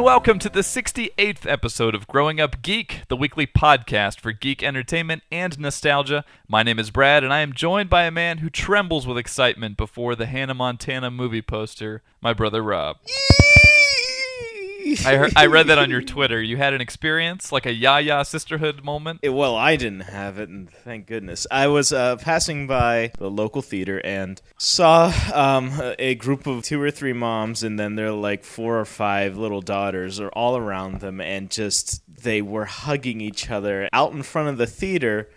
welcome to the 68th episode of Growing Up Geek, the weekly podcast for geek entertainment and nostalgia. My name is Brad, and I am joined by a man who trembles with excitement before the Hannah Montana movie poster, my brother Rob. I read that on your Twitter. You had an experience, like a Yaya sisterhood moment? Well, I didn't have it, and thank goodness. I was passing by the local theater and saw a group of 2 or 3 moms, and then their like 4 or 5 little daughters are all around them, and just they were hugging each other out in front of the theater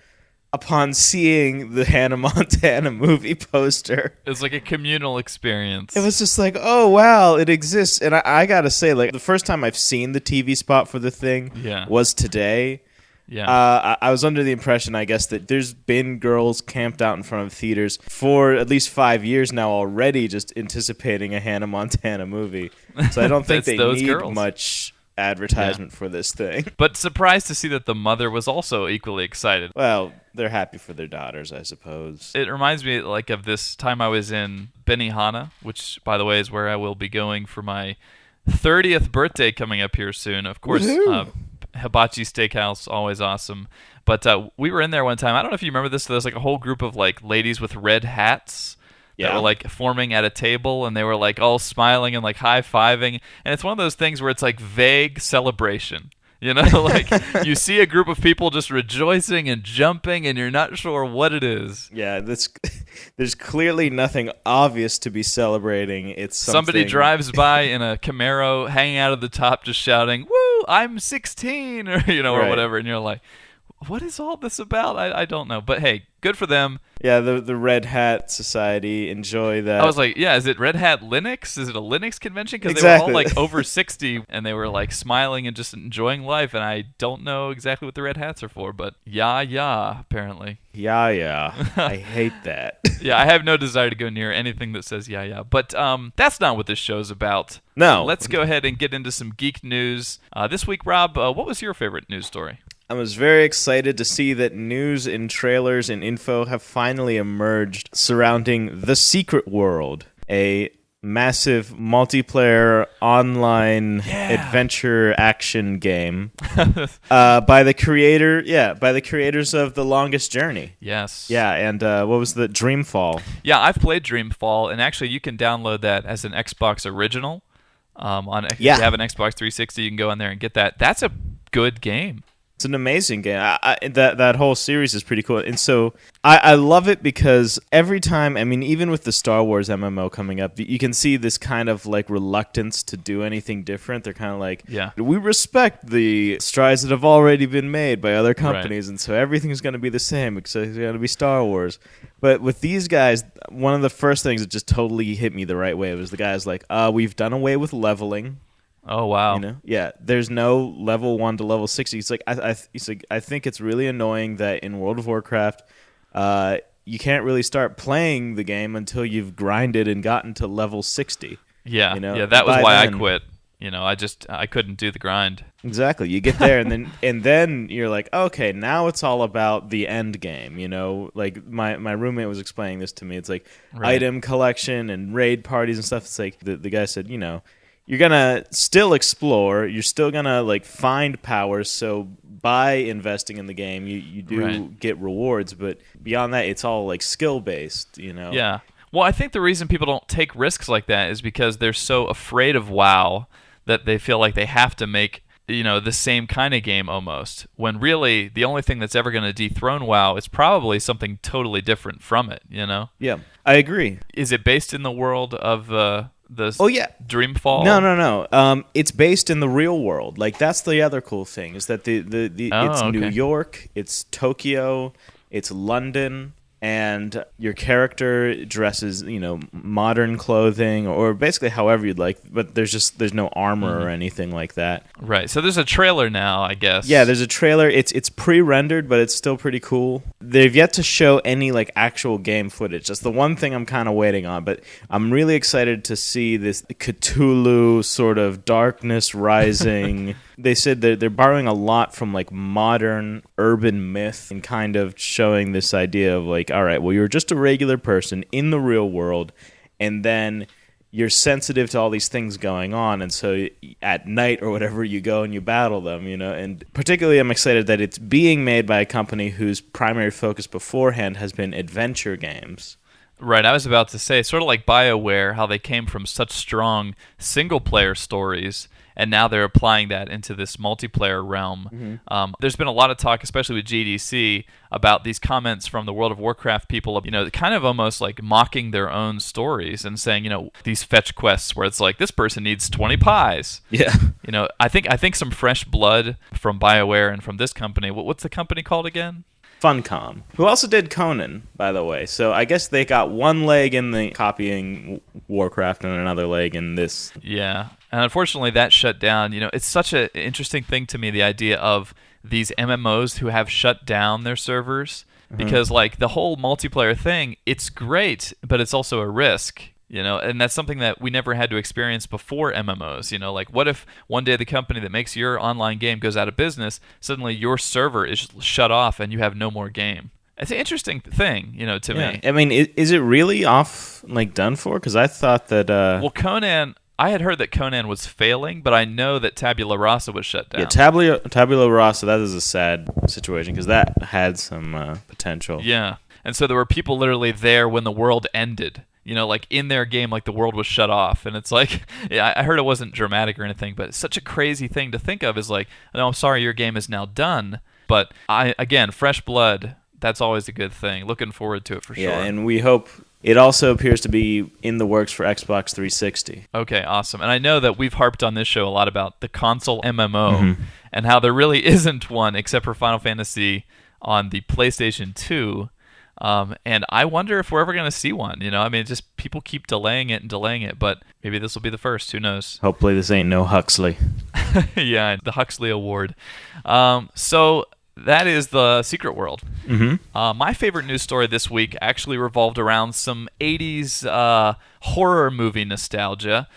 upon seeing the Hannah Montana movie poster. It was like a communal experience. It was just like, oh, wow, it exists. And I got to say, like, the first time I've seen the TV spot for the thing was today. Yeah. I was under the impression, I guess, that there's been girls camped out in front of theaters for at least 5 years now already just anticipating a Hannah Montana movie. So I don't think they need much advertisement for this thing. But surprised to see that the mother was also equally excited. Well, they're happy for their daughters, I suppose. It reminds me like of this time I was in Benihana, which, by the way, is where I will be going for my 30th birthday coming up here soon. Of course, Hibachi Steakhouse, always awesome. But we were in there one time. I don't know if you remember this. There was like a whole group of like ladies with red hats. That were like forming at a table, and they were like all smiling and like high-fiving, and it's one of those things where it's like vague celebration, you know, like you see a group of people just rejoicing and jumping, and you're not sure what it is. Yeah, there's clearly nothing obvious to be celebrating. It's somebody drives by in a Camaro, hanging out of the top, just shouting, "Woo! I'm 16," or or whatever, and you're like, what is all this about? I don't know. But hey, good for them. Yeah, the Red Hat Society, enjoy that. I was like, yeah, is it Red Hat Linux? Is it a Linux convention? Because they were all like over 60, and they were like smiling and just enjoying life, and I don't know exactly what the red hats are for, but apparently. Yeah. I hate that. Yeah, I have no desire to go near anything that says yeah. But that's not what this show's about. No. Let's go ahead and get into some geek news. This week, Rob, what was your favorite news story? I was very excited to see that news and trailers and info have finally emerged surrounding The Secret World, a massive multiplayer online adventure action game by the creators of The Longest Journey. Yes. Yeah, and what was the Dreamfall? Yeah, I've played Dreamfall, and actually you can download that as an Xbox original. If you have an Xbox 360, you can go on there and get that. That's a good game. It's an amazing game. That whole series is pretty cool. And so I love it because every time, I mean, even with the Star Wars MMO coming up, you can see this kind of like reluctance to do anything different. They're kind of like, we respect the strides that have already been made by other companies, and so everything's going to be the same except it's going to be Star Wars. But with these guys, one of the first things that just totally hit me the right way was the guys like, we've done away with leveling. Oh wow! Yeah. There's no level 1 to level 60. It's like I think it's really annoying that in World of Warcraft, you can't really start playing the game until you've grinded and gotten to level 60. Yeah, that was why I quit. I couldn't do the grind. Exactly. You get there and then you're like, okay, now it's all about the end game. Like my roommate was explaining this to me. It's like item collection and raid parties and stuff. It's like the guy said, you're going to still explore. You're still going to like find powers. So by investing in the game, you do get rewards. But beyond that, it's all like skill-based, Yeah. Well, I think the reason people don't take risks like that is because they're so afraid of WoW that they feel like they have to make, the same kind of game almost. When really, the only thing that's ever going to dethrone WoW is probably something totally different from it, Yeah, I agree. Is it based in the world of... Dreamfall? No. It's based in the real world. Like that's the other cool thing is that it's New York, it's Tokyo, it's London, and your character dresses, modern clothing or basically however you'd like, but there's no armor or anything like that. Right. So there's a trailer now, I guess. Yeah, there's a trailer. It's pre-rendered, but it's still pretty cool. They've yet to show any like actual game footage. That's the one thing I'm kind of waiting on, but I'm really excited to see this Cthulhu sort of darkness rising. They said they're borrowing a lot from like modern urban myth and kind of showing this idea of like, all right, well, you're just a regular person in the real world, and then you're sensitive to all these things going on, and so at night or whatever you go and you battle them, and particularly I'm excited that it's being made by a company whose primary focus beforehand has been adventure games. Right, I was about to say, sort of like BioWare, how they came from such strong single-player stories, and now they're applying that into this multiplayer realm. There's been a lot of talk, especially with GDC, about these comments from the World of Warcraft people, kind of almost like mocking their own stories and saying, these fetch quests where it's like, this person needs 20 pies. Yeah. I think some fresh blood from BioWare and from this company. What's the company called again? Funcom, who also did Conan, by the way. So I guess they got one leg in the copying Warcraft and another leg in this. Yeah, and unfortunately that shut down. It's such an interesting thing to me, the idea of these MMOs who have shut down their servers, because like the whole multiplayer thing, it's great, but it's also a risk. And that's something that we never had to experience before MMOs. Like what if one day the company that makes your online game goes out of business, suddenly your server is shut off and you have no more game? It's an interesting thing, to me. I mean, is it really off, like done for? Because I thought that... Well, Conan... I had heard that Conan was failing, but I know that Tabula Rasa was shut down. Yeah, Tabula Rasa, that is a sad situation because that had some potential. Yeah, and so there were people literally there when the world ended. Like in their game, like the world was shut off. And it's like, yeah, I heard it wasn't dramatic or anything, but it's such a crazy thing to think of is like, no, I'm sorry, your game is now done. But again, fresh blood, that's always a good thing. Looking forward to it for sure. Yeah, and we hope it also appears to be in the works for Xbox 360. Okay, awesome. And I know that we've harped on this show a lot about the console MMO and how there really isn't one except for Final Fantasy on the PlayStation 2. And I wonder if we're ever going to see one. Just people keep delaying it, but maybe this will be the first. Who knows? Hopefully this ain't no Huxley. Yeah, the Huxley Award. So that is the Secret World. My favorite news story this week actually revolved around some 80s horror movie nostalgia.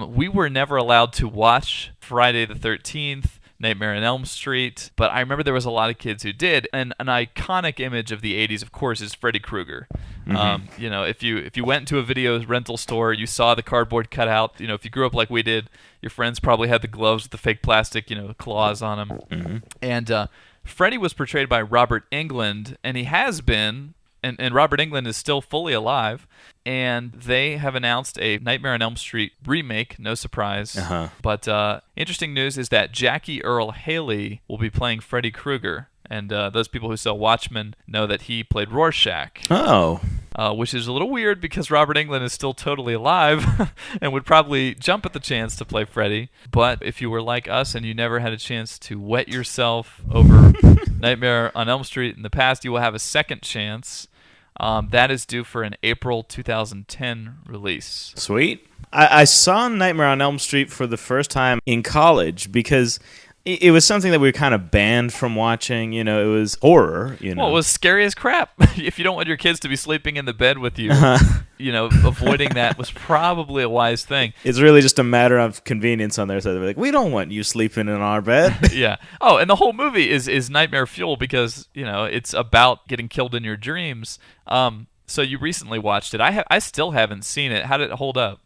We were never allowed to watch Friday the 13th, Nightmare on Elm Street, but I remember there was a lot of kids who did, and an iconic image of the 80s, of course, is Freddy Krueger. If you went into a video rental store, you saw the cardboard cutout. If you grew up like we did, your friends probably had the gloves with the fake plastic, claws on them. And Freddy was portrayed by Robert Englund, and he has been, and Robert Englund is still fully alive, and they have announced a Nightmare on Elm Street remake, no surprise. But interesting news is that Jackie Earle Haley will be playing Freddy Krueger, and those people who saw Watchmen know that he played Rorschach. Oh. Which is a little weird because Robert Englund is still totally alive and would probably jump at the chance to play Freddy. But if you were like us and you never had a chance to wet yourself over Nightmare on Elm Street in the past, you will have a second chance. That is due for an April 2010 release. Sweet. I saw Nightmare on Elm Street for the first time in college because it was something that we were kind of banned from watching. It was horror. Well, it was scary as crap. If you don't want your kids to be sleeping in the bed with you, avoiding that was probably a wise thing. It's really just a matter of convenience on their side. They're like, we don't want you sleeping in our bed. Yeah. Oh, and the whole movie is nightmare fuel because, it's about getting killed in your dreams. So you recently watched it. I still haven't seen it. How did it hold up?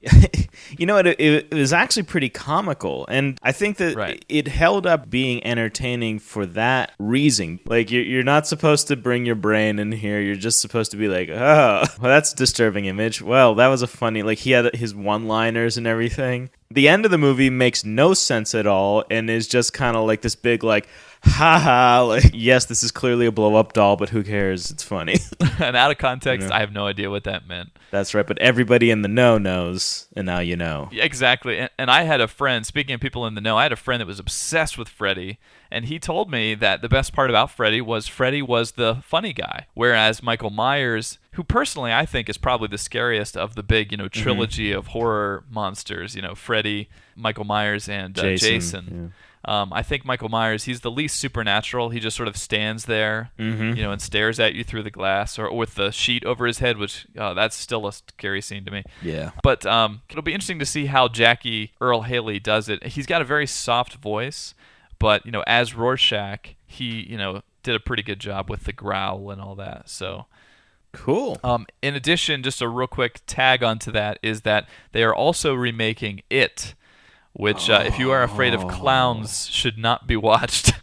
It was actually pretty comical, and I think that it held up being entertaining for that reason. Like, you're not supposed to bring your brain in here. You're just supposed to be like, oh, well, that's a disturbing image. Well, that was a funny, like, he had his one-liners and everything. The end of the movie makes no sense at all and is just kind of like this big, like, haha, like, yes, this is clearly a blow-up doll, but who cares? It's funny. And out of context, I have no idea what that meant. That's right, but everybody in the know knows, and now you know. Yeah, exactly. And I had a friend, speaking of people in the know, I had a friend that was obsessed with Freddy, and he told me that the best part about Freddy was the funny guy, whereas Michael Myers, who personally I think is probably the scariest of the big, trilogy of horror monsters, Freddy, Michael Myers, and Jason. Yeah. I think Michael Myers, he's the least supernatural. He just sort of stands there, and stares at you through the glass or with the sheet over his head, which that's still a scary scene to me. Yeah. But it'll be interesting to see how Jackie Earle Haley does it. He's got a very soft voice, but, as Rorschach, he, did a pretty good job with the growl and all that. So Cool. In addition, just a real quick tag onto that is that they are also remaking It, which, if you are afraid of clowns, should not be watched.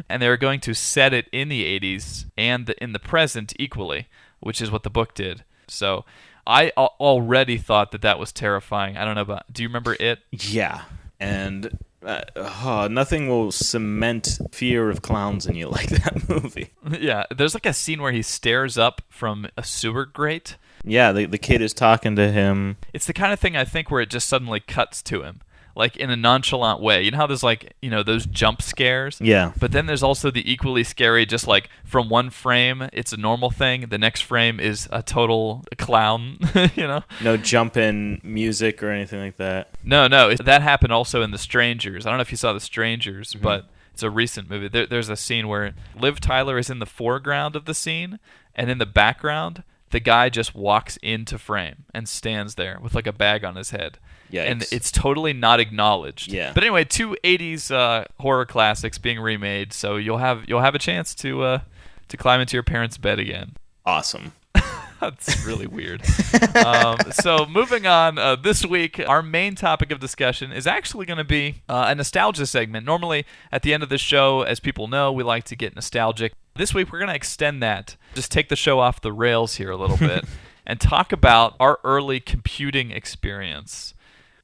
And they're going to set it in the 80s and in the present equally, which is what the book did. So I already thought that was terrifying. I don't know about... Do you remember It? Yeah. And nothing will cement fear of clowns in you like that movie. Yeah. There's like a scene where he stares up from a sewer grate. Yeah, the kid is talking to him. It's the kind of thing, I think, where it just suddenly cuts to him. Like in a nonchalant way. You know how there's like, those jump scares? Yeah. But then there's also the equally scary, just like from one frame, it's a normal thing. The next frame is a total clown, No jump-in music or anything like that. No. That happened also in The Strangers. I don't know if you saw The Strangers, but it's a recent movie. There's a scene where Liv Tyler is in the foreground of the scene, and in the background, the guy just walks into frame and stands there with like a bag on his head. Yikes. And it's totally not acknowledged. Yeah. But anyway, 2 80s horror classics being remade, so you'll have a chance to climb into your parents' bed again. Awesome. That's really weird. So moving on, this week, our main topic of discussion is actually going to be a nostalgia segment. Normally, at the end of the show, as people know, we like to get nostalgic. This week, we're going to extend that, just take the show off the rails here a little bit, and talk about our early computing experience.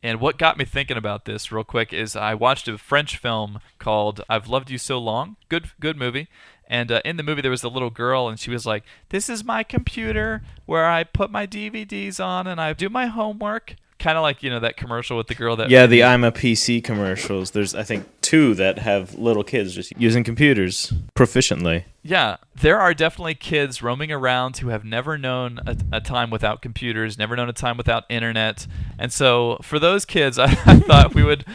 And what got me thinking about this real quick is I watched a French film called I've Loved You So Long. Good movie. And in the movie, there was a little girl, and she was like, "This is my computer where I put my DVDs on and I do my homework." Kind of like, that commercial with the girl that... Yeah, the I'm a PC commercials. There's, I think, 2 that have little kids just using computers proficiently. Yeah, there are definitely kids roaming around who have never known a time without computers, never known a time without internet. And so for those kids, I thought we would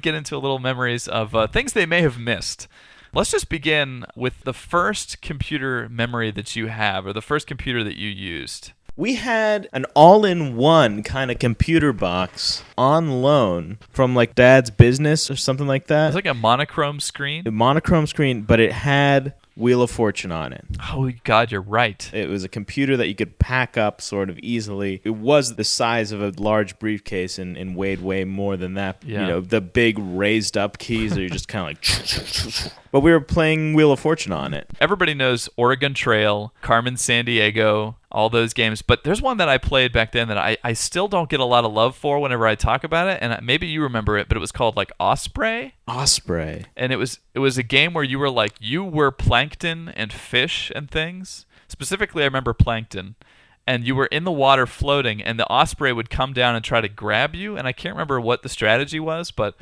get into a little memories of things they may have missed. Let's just begin with the first computer memory that you have, or the first computer that you used. We had an all-in-one kind of computer box on loan from like Dad's business or something like that. It was like a monochrome screen. A monochrome screen, but it had Wheel of Fortune on it. Oh, God, you're right. It was a computer that you could pack up sort of easily. It was the size of a large briefcase and weighed way more than that. Yeah. The big raised up keys are just kind of like... But we were playing Wheel of Fortune on it. Everybody knows Oregon Trail, Carmen Sandiego, all those games. But there's one that I played back then that I still don't get a lot of love for whenever I talk about it. And maybe you remember it, but it was called like Osprey. Osprey. And it was a game where you were plankton and fish and things. Specifically, I remember plankton. And you were in the water floating, and the osprey would come down and try to grab you. And I can't remember what the strategy was, but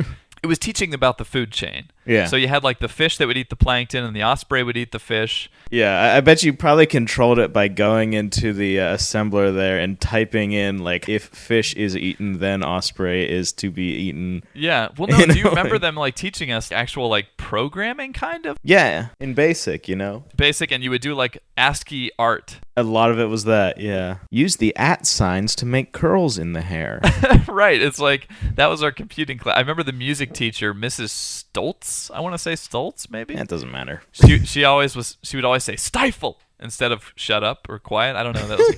it was teaching about the food chain. Yeah. So you had like the fish that would eat the plankton, and the osprey would eat the fish. Yeah, I bet you probably controlled it by going into the assembler there and typing in like, if fish is eaten, then osprey is to be eaten. Yeah. Well, no. Do you remember them like teaching us actual like programming kind of? Yeah, in BASIC, Basic, and you would do like ASCII art. A lot of it was that, yeah. Use the @ signs to make curls in the hair. Right. It's like, that was our computing class. I remember the music teacher, Mrs. Stoltz. I want to say Stoltz, maybe? That doesn't matter. She would always say stifle instead of shut up or quiet. I don't know. That was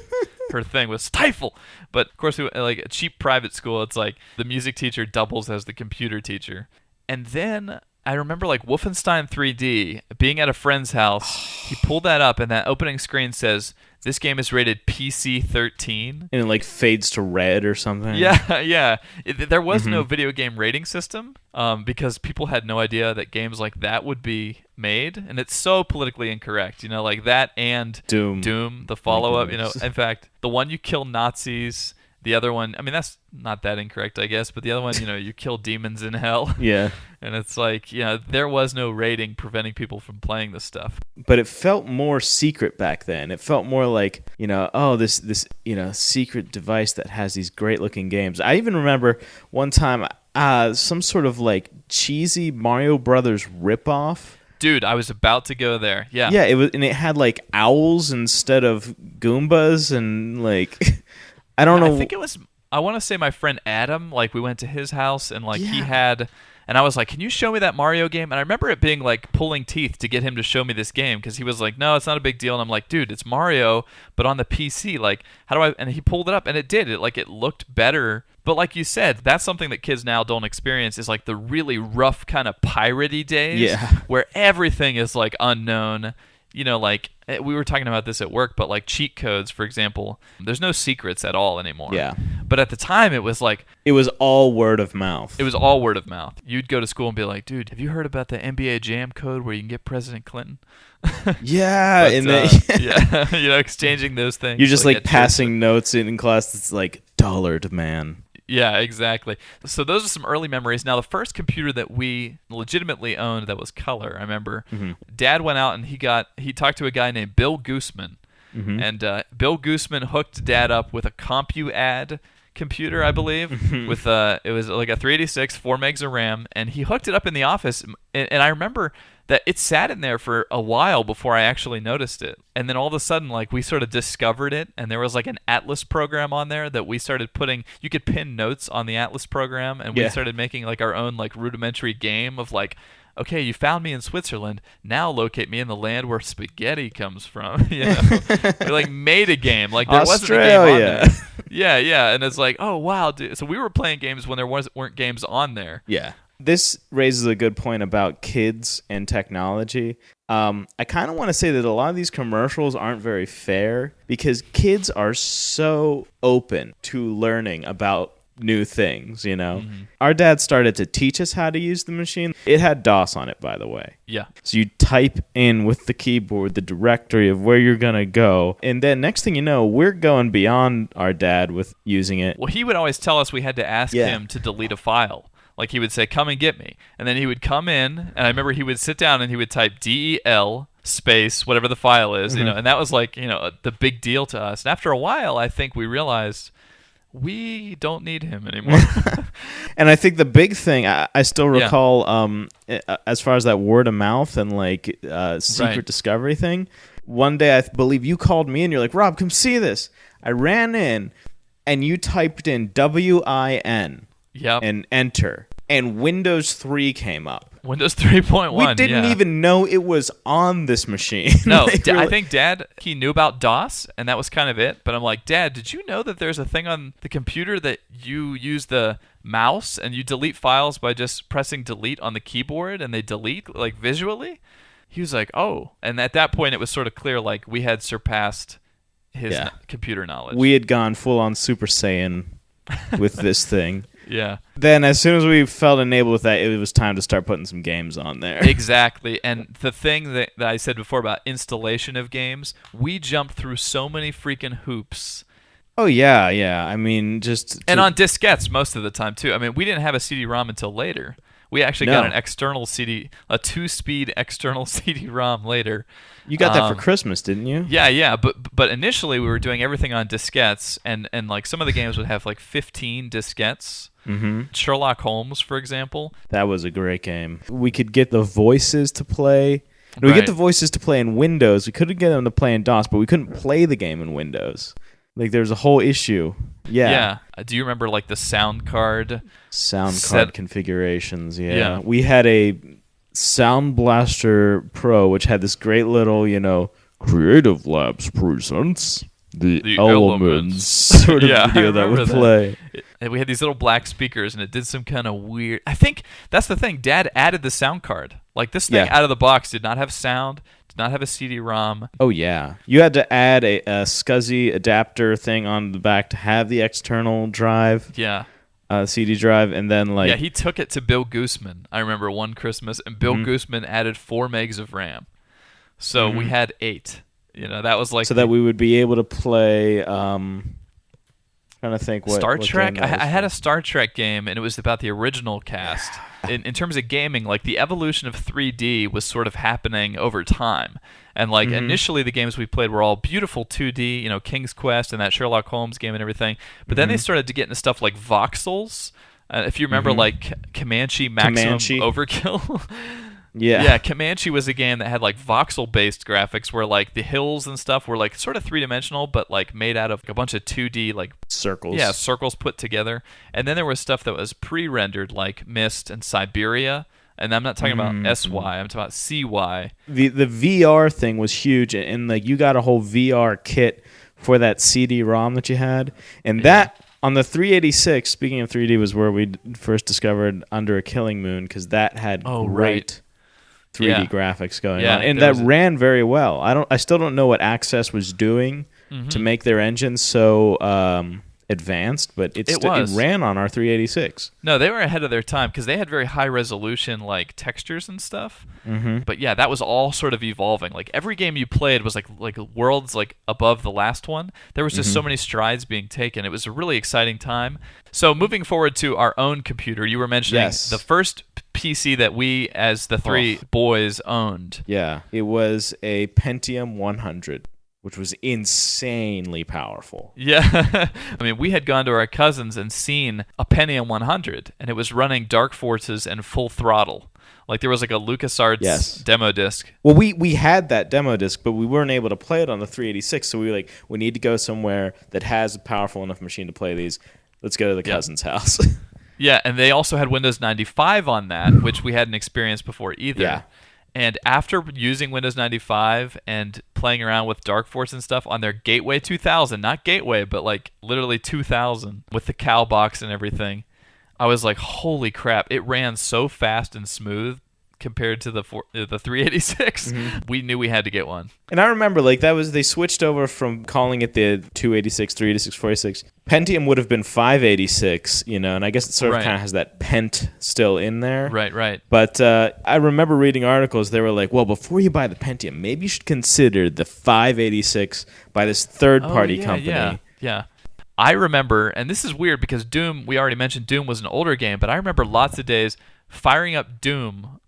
her thing, was stifle. But of course, like a cheap private school, it's like the music teacher doubles as the computer teacher. And then I remember like Wolfenstein 3D, being at a friend's house, he pulled that up and that opening screen says, "This game is rated PC-13. And it like fades to red or something. Yeah. There was no video game rating system because people had no idea that games like that would be made. And it's so politically incorrect, like that and Doom, the follow-up. In fact, the one you kill Nazis. The other one, I mean, that's not that incorrect, I guess, but the other one, you kill demons in hell. Yeah. And it's like, there was no rating preventing people from playing this stuff. But it felt more secret back then. It felt more like, this secret device that has these great-looking games. I even remember one time some sort of, like, cheesy Mario Brothers ripoff. Dude, I was about to go there. Yeah. Yeah, it had, like, owls instead of Goombas and, like... I don't know. I think it was, I want to say my friend Adam, like we went to his house and like he had And I was like, can you show me that Mario game? And I remember it being like pulling teeth to get him to show me this game because he was like, no, it's not a big deal. And I'm like, dude, it's Mario, but on the PC. Like, how do I? And he pulled it up, and it did. It looked better. But like you said, that's something that kids now don't experience, is like the really rough kind of piratey days where everything is like unknown. You know, like we were talking about this at work, but like cheat codes, for example, there's no secrets at all anymore. Yeah. But at the time, it was like... It was all word of mouth. It was all word of mouth. You'd go to school and be like, dude, have you heard about the NBA Jam code where you can get President Clinton? Yeah. Yeah, you know, exchanging those things. You're just like passing notes in class that's like, dollar demand. Yeah, exactly. So those are some early memories. Now, the first computer that we legitimately owned that was color, I remember, Dad went out and he talked to a guy named Bill Gooseman. And Bill Gooseman hooked Dad up with a CompuAdd computer, I believe, with it was like a 386, 4 megs of RAM, and he hooked it up in the office. And I remember that it sat in there for a while before I actually noticed it. And then all of a sudden, like, we sort of discovered it, and there was like an Atlas program on there that we started putting. You could pin notes on the Atlas program, and we started making like our own like rudimentary game of like, okay, you found me in Switzerland. Now locate me in the land where spaghetti comes from. You know? We like made a game. Like there wasn't a game on there. Yeah. And it's like, oh wow, dude. So we were playing games when there weren't games on there. Yeah. This raises a good point about kids and technology. I kind of want to say that a lot of these commercials aren't very fair because kids are so open to learning about new things, you know. Our dad started to teach us how to use the machine. It had DOS on it, by the way. Yeah. So you type in with the keyboard the directory of where you're going to go. And then next thing you know, we're going beyond our dad with using it. Well, he would always tell us we had to ask him to delete a file. Like he would say, come and get me. And then he would come in, and I remember he would sit down and he would type DEL space, whatever the file is, you know, and that was like, you know, the big deal to us. And after a while, I think we realized we don't need him anymore. And I think the big thing, I still recall, as far as that word of mouth and like secret discovery thing, one day I believe you called me and you're like, Rob, come see this. I ran in and you typed in WIN and enter, and Windows 3 came up. Windows 3.1. We didn't even know it was on this machine. No, I think Dad, he knew about DOS, and that was kind of it. But I'm like, Dad, did you know that there's a thing on the computer that you use the mouse and you delete files by just pressing delete on the keyboard, and they delete like visually? He was like, oh. And at that point, it was sort of clear like we had surpassed his computer knowledge. We had gone full on Super Saiyan with this thing. Yeah. Then as soon as we felt enabled with that, it was time to start putting some games on there. Exactly. And the thing that I said before about installation of games, we jumped through so many freaking hoops. Oh, yeah. I mean, And on diskettes most of the time, too. I mean, we didn't have a CD-ROM until later. We actually got an external CD, a 2-speed external CD-ROM later. You got that for Christmas, didn't you? Yeah. But initially, we were doing everything on diskettes, and like some of the games would have like 15 diskettes. Sherlock Holmes, for example. That was a great game. We could get the voices to play. We get the voices to play in Windows. We couldn't get them to play in DOS, but we couldn't play the game in Windows. Like, there's a whole issue. Yeah. Do you remember, like, the sound card? Configurations, yeah. We had a Sound Blaster Pro, which had this great little, you know, Creative Labs presents the Elements sort of video that would play. And we had these little black speakers, and it did some kind of weird... I think that's the thing. Dad added the sound card. Like, this thing out of the box did not have sound, did not have a CD-ROM. Oh, yeah. You had to add a SCSI adapter thing on the back to have the external drive. Yeah. CD drive, and then like... Yeah, he took it to Bill Gooseman, I remember, one Christmas, and Bill Gooseman added 4 megs of RAM. So we had 8. You know, that was like... So that we would be able to play... trying to think what... Star Trek? I had a Star Trek game, and it was about the original cast. In terms of gaming, like, the evolution of 3D was sort of happening over time. And, like, initially the games we played were all beautiful 2D, you know, King's Quest and that Sherlock Holmes game and everything. But then they started to get into stuff like voxels. If you remember, like, Comanche Maximum Overkill. Yeah, Comanche was a game that had like voxel-based graphics where like the hills and stuff were like sort of three-dimensional, but like made out of a bunch of 2D like circles. Yeah, circles put together. And then there was stuff that was pre-rendered like Myst and Siberia. And I'm not talking about SY, I'm talking about CY. The VR thing was huge, and like you got a whole VR kit for that CD-ROM that you had, and that on the 386. Speaking of 3D, was where we first discovered Under a Killing Moon, because that had great 3D graphics going on, and that ran very well. I still don't know what Access was doing to make their engine so advanced, but it ran on our 386. No, they were ahead of their time because they had very high resolution like textures and stuff. But yeah, that was all sort of evolving. Like every game you played was like worlds like above the last one. There was just so many strides being taken. It was a really exciting time. So moving forward to our own computer, you were mentioning the first PC that we as the three boys owned. Yeah, it was a Pentium 100. Which was insanely powerful. Yeah. I mean, we had gone to our cousins and seen a Pentium 100, and it was running Dark Forces and full throttle. Like, there was like a LucasArts demo disc. Well, we had that demo disc, but we weren't able to play it on the 386, so we were like, we need to go somewhere that has a powerful enough machine to play these. Let's go to the cousin's house. Yeah, and they also had Windows 95 on that, which we hadn't experienced before either. Yeah. And after using Windows 95 and playing around with Dark Force and stuff on their Gateway 2000, not Gateway, but like literally 2000 with the cow box and everything, I was like, holy crap, it ran so fast and smooth compared to the 386. We knew we had to get one. And I remember like they switched over from calling it the 286, 386, 486. Pentium would have been 586, and I guess it sort of kind of has that pent still in there. Right. But I remember reading articles, they were like, well, before you buy the Pentium, maybe you should consider the 586 by this third-party company. Yeah. I remember, and this is weird because Doom, we already mentioned Doom was an older game, but I remember lots of days firing up Doom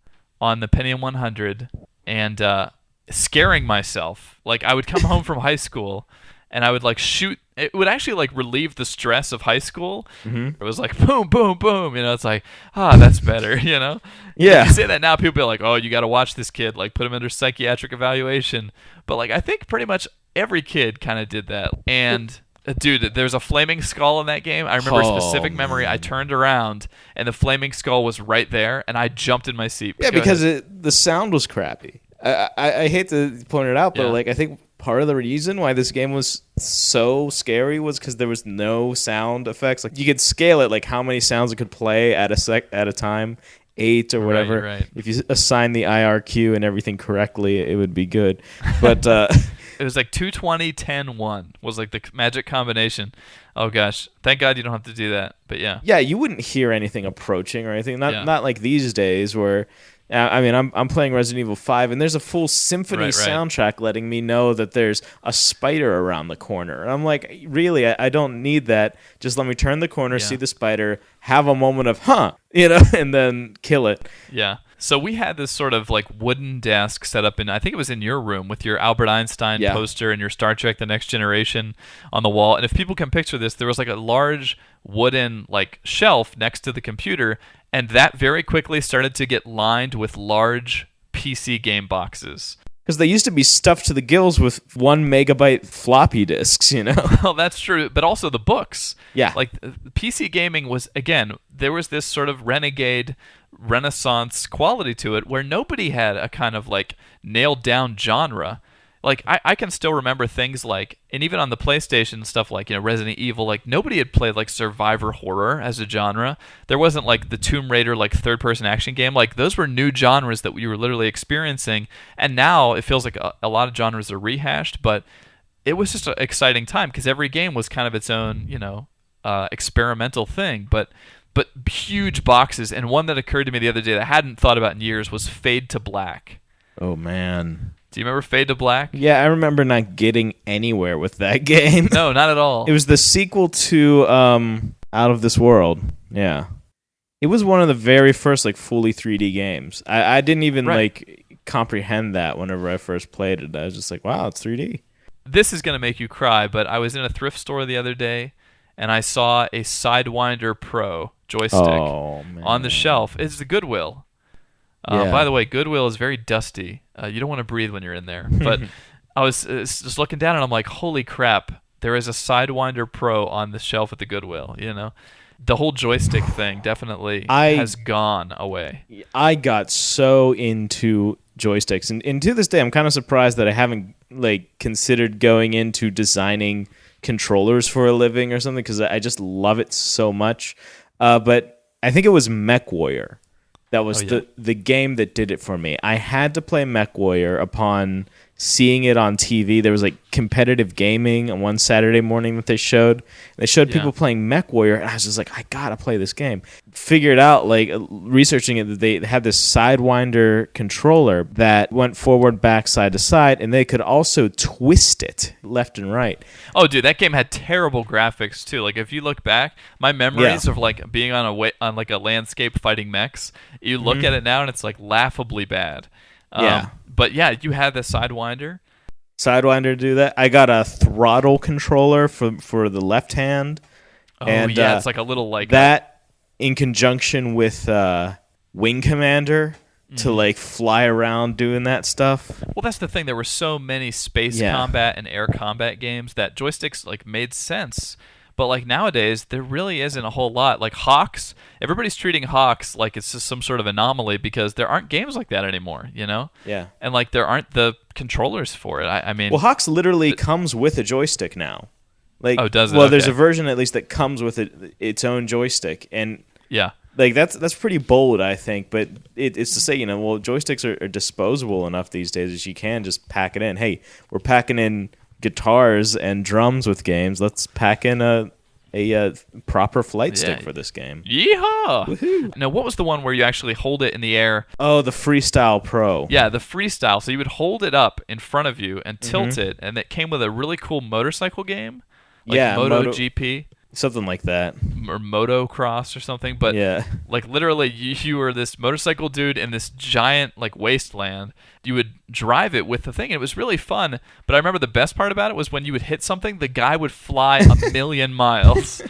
on the Pentium 100 and scaring myself. Like, I would come home from high school and I would like shoot. It would actually like relieve the stress of high school. It was like boom, boom, boom. It's like, that's better. Yeah. If you say that now, people be like, oh, you got to watch this kid. Like, put him under psychiatric evaluation. But like, I think pretty much every kid kind of did that. And dude, there's a flaming skull in that game. I remember a specific memory. I turned around and the flaming skull was right there, and I jumped in my seat. Yeah, because the sound was crappy. I hate to point it out, but like I think part of the reason why this game was so scary was because there was no sound effects. Like you could scale it, like how many sounds it could play at a time. 8 or whatever. Right. If you assign the IRQ and everything correctly, it would be good. But it was like 220, 10, 1 was like the magic combination. Oh gosh, thank God you don't have to do that. But yeah, you wouldn't hear anything approaching or anything. Not like these days where. I mean, I'm playing Resident Evil 5, and there's a full symphony soundtrack letting me know that there's a spider around the corner. And I'm like, really, I don't need that. Just let me turn the corner, see the spider, have a moment of, and then kill it. Yeah. So we had this sort of like wooden desk set up in, I think it was in your room, with your Albert Einstein poster and your Star Trek The Next Generation on the wall. And if people can picture this, there was like a large wooden like shelf next to the computer, and that very quickly started to get lined with large PC game boxes. Because they used to be stuffed to the gills with 1 megabyte floppy disks, Well, that's true, but also the books. Yeah. Like, PC gaming was, again, there was this sort of renegade Renaissance quality to it where nobody had a kind of, like, nailed-down genre. Like, I can still remember things like, and even on the PlayStation, stuff like, Resident Evil, like, nobody had played, like, survivor horror as a genre. There wasn't, like, the Tomb Raider, like, third-person action game. Like, those were new genres that we were literally experiencing, and now it feels like a lot of genres are rehashed, but it was just an exciting time because every game was kind of its own, experimental thing, but huge boxes. And one that occurred to me the other day that I hadn't thought about in years was Fade to Black. Oh, man. Do you remember Fade to Black? Yeah, I remember not getting anywhere with that game. No, not at all. It was the sequel to Out of This World. Yeah. It was one of the very first like fully 3D games. I didn't even like comprehend that whenever I first played it. I was just like, wow, it's 3D. This is going to make you cry, but I was in a thrift store the other day, and I saw a Sidewinder Pro joystick on the shelf. It's the Goodwill. Yeah. By the way, Goodwill is very dusty. You don't want to breathe when you're in there. But I was just looking down, and I'm like, holy crap, there is a Sidewinder Pro on the shelf at the Goodwill, you know? The whole joystick thing definitely has gone away. I got so into joysticks, and to this day, I'm kind of surprised that I haven't considered going into designing controllers for a living or something, because I just love it so much. But I think it was MechWarrior. That was the game that did it for me. I had to play MechWarrior upon seeing it on TV. There was competitive gaming on one Saturday morning that they showed. They showed people playing MechWarrior, and I was just like, I gotta play this game. Figured out, researching it, that they had this Sidewinder controller that went forward, back, side to side, and they could also twist it left and right. Oh, dude, that game had terrible graphics too. If you look back, my memories of being on a landscape fighting mechs, you look at it now and it's laughably bad. But yeah, you had the Sidewinder. Sidewinder do that. I got a throttle controller for the left hand. Oh, and, yeah, it's a little that in conjunction with Wing Commander to fly around doing that stuff. Well, that's the thing. There were so many space combat and air combat games that joysticks made sense. But nowadays, there really isn't a whole lot. Hawks, everybody's treating Hawks like it's just some sort of anomaly because there aren't games like that anymore, you know? Yeah. And there aren't the controllers for it. I mean, well, Hawks literally comes with a joystick now. Oh, does it? Well, okay. There's a version at least that comes with its own joystick, and yeah, that's pretty bold, I think. But it's to say, joysticks are disposable enough these days that you can just pack it in. Hey, we're packing in guitars and drums with games. Let's pack in a proper flight stick for this game. Yeehaw! Woohoo! Now, what was the one where you actually hold it in the air? Oh, the Freestyle Pro. Yeah, the Freestyle. So you would hold it up in front of you and tilt it, and it came with a really cool motorcycle game, MotoGP. Something like that. Or motocross or something. But literally you were this motorcycle dude in this giant wasteland. You would drive it with the thing, and it was really fun. But I remember the best part about it was when you would hit something, the guy would fly a million miles.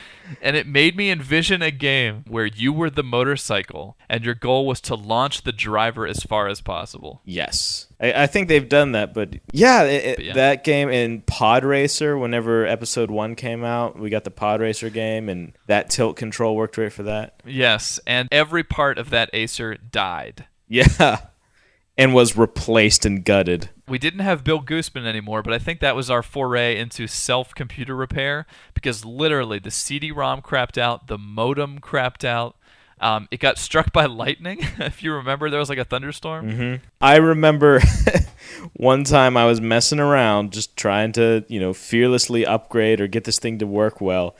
And it made me envision a game where you were the motorcycle and your goal was to launch the driver as far as possible. Yes. I think they've done that, but that game in Pod Racer, whenever episode 1 came out, we got the Pod Racer game, and that tilt control worked great for that. Yes, and every part of that Acer died. Yeah, and was replaced and gutted. We didn't have Bill Gooseman anymore, but I think that was our foray into self-computer repair, because literally the CD-ROM crapped out, the modem crapped out. It got struck by lightning. If you remember, there was a thunderstorm. Mm-hmm. I remember one time I was messing around, just trying to, fearlessly upgrade or get this thing to work well,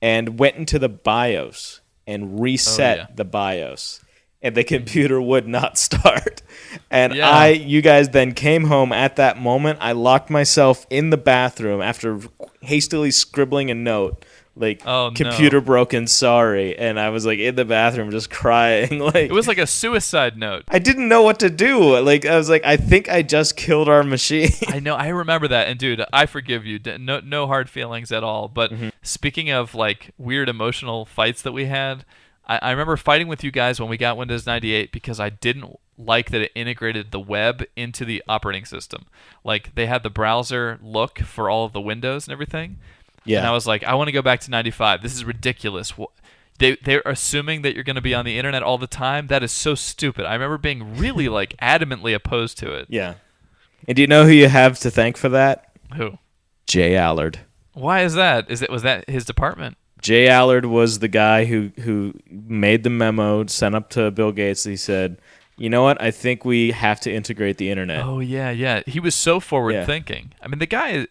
and went into the BIOS and reset the BIOS. And the computer would not start. And you guys then came home at that moment. I locked myself in the bathroom after hastily scribbling a note, computer broken, sorry. And I was in the bathroom just crying. It was like a suicide note. I didn't know what to do. I was I think I just killed our machine. I know. I remember that. And dude, I forgive you. No hard feelings at all. But speaking of weird emotional fights that we had, I remember fighting with you guys when we got Windows 98 because I didn't like that it integrated the web into the operating system. They had the browser look for all of the windows and everything. Yeah. And I was I want to go back to 95. This is ridiculous. They're assuming that you're going to be on the internet all the time. That is so stupid. I remember being really adamantly opposed to it. Yeah. And do you know who you have to thank for that? Who? Jay Allard. Why is that? Was that his department? Jay Allard was the guy who made the memo, sent up to Bill Gates. He said, you know what? I think we have to integrate the internet. Oh, yeah. He was so forward-thinking. I mean, the guy,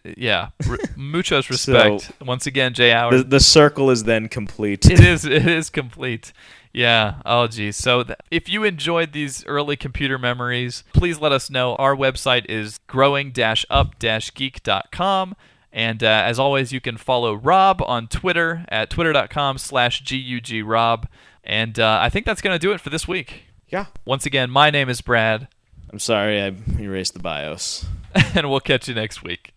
muchos respect. So, once again, Jay Allard. The circle is then complete. It is complete. Yeah. Oh, geez. So if you enjoyed these early computer memories, please let us know. Our website is growing-up-geek.com. And as always, you can follow Rob on Twitter at twitter.com/GUGRob. And I think that's going to do it for this week. Yeah. Once again, my name is Brad. I'm sorry I erased the BIOS. And we'll catch you next week.